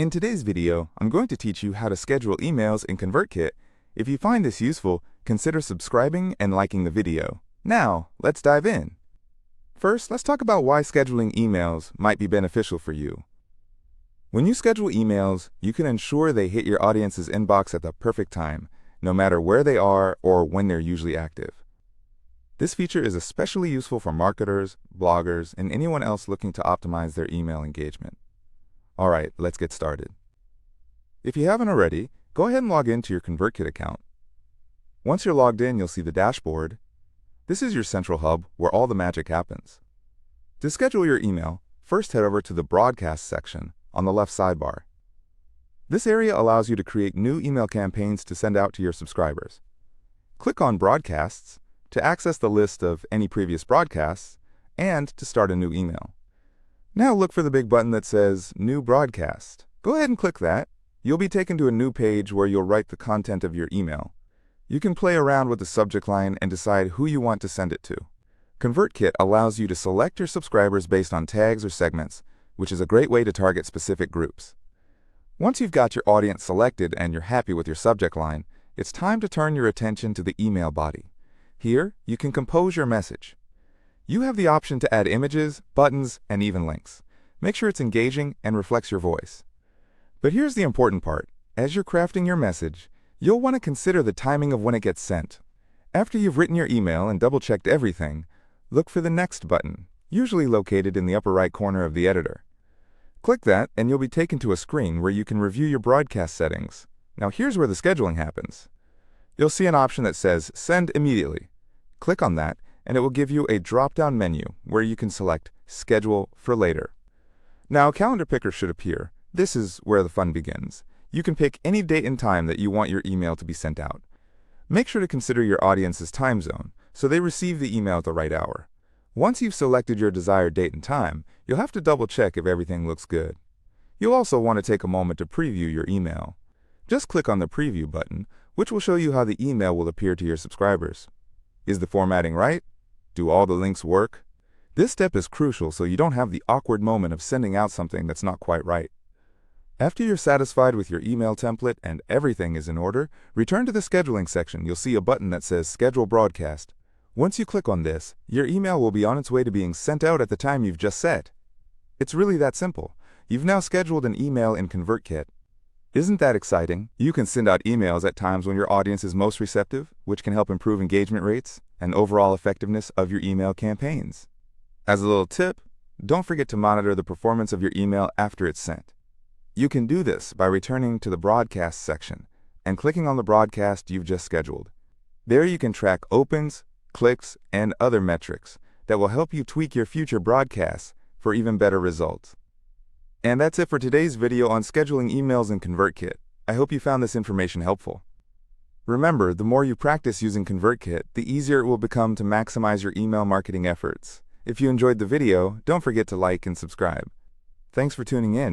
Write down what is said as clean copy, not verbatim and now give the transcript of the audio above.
In today's video, I'm going to teach you how to schedule emails in ConvertKit. If you find this useful, consider subscribing and liking the video. Now, let's dive in. First, let's talk about why scheduling emails might be beneficial for you. When you schedule emails, you can ensure they hit your audience's inbox at the perfect time, no matter where they are or when they're usually active. This feature is especially useful for marketers, bloggers, and anyone else looking to optimize their email engagement. All right, let's get started. If you haven't already, go ahead and log into your ConvertKit account. Once you're logged in, you'll see the dashboard. This is your central hub where all the magic happens. To schedule your email, first head over to the Broadcast section on the left sidebar. This area allows you to create new email campaigns to send out to your subscribers. Click on Broadcasts to access the list of any previous broadcasts and to start a new email. Now look for the big button that says New Broadcast. Go ahead and click that. You'll be taken to a new page where you'll write the content of your email. You can play around with the subject line and decide who you want to send it to. ConvertKit allows you to select your subscribers based on tags or segments, which is a great way to target specific groups. Once you've got your audience selected and you're happy with your subject line, it's time to turn your attention to the email body. Here, you can compose your message. You have the option to add images, buttons, and even links. Make sure it's engaging and reflects your voice. But here's the important part. As you're crafting your message, you'll want to consider the timing of when it gets sent. After you've written your email and double-checked everything, look for the Next button, usually located in the upper right corner of the editor. Click that and you'll be taken to a screen where you can review your broadcast settings. Now here's where the scheduling happens. You'll see an option that says Send Immediately. Click on that and it will give you a drop-down menu where you can select Schedule for Later. Now a calendar picker should appear. This is where the fun begins. You can pick any date and time that you want your email to be sent out. Make sure to consider your audience's time zone so they receive the email at the right hour. Once you've selected your desired date and time, you'll have to double-check if everything looks good. You'll also want to take a moment to preview your email. Just click on the Preview button, which will show you how the email will appear to your subscribers. Is the formatting right? Do all the links work? This step is crucial so you don't have the awkward moment of sending out something that's not quite right. After you're satisfied with your email template and everything is in order, return to the scheduling section. You'll see a button that says Schedule Broadcast. Once you click on this, your email will be on its way to being sent out at the time you've just set. It's really that simple. You've now scheduled an email in ConvertKit. Isn't that exciting? You can send out emails at times when your audience is most receptive, which can help improve engagement rates and overall effectiveness of your email campaigns. As a little tip, don't forget to monitor the performance of your email after it's sent. You can do this by returning to the Broadcast section and clicking on the broadcast you've just scheduled. There you can track opens, clicks, and other metrics that will help you tweak your future broadcasts for even better results. And that's it for today's video on scheduling emails in ConvertKit. I hope you found this information helpful. Remember, the more you practice using ConvertKit, the easier it will become to maximize your email marketing efforts. If you enjoyed the video, don't forget to like and subscribe. Thanks for tuning in.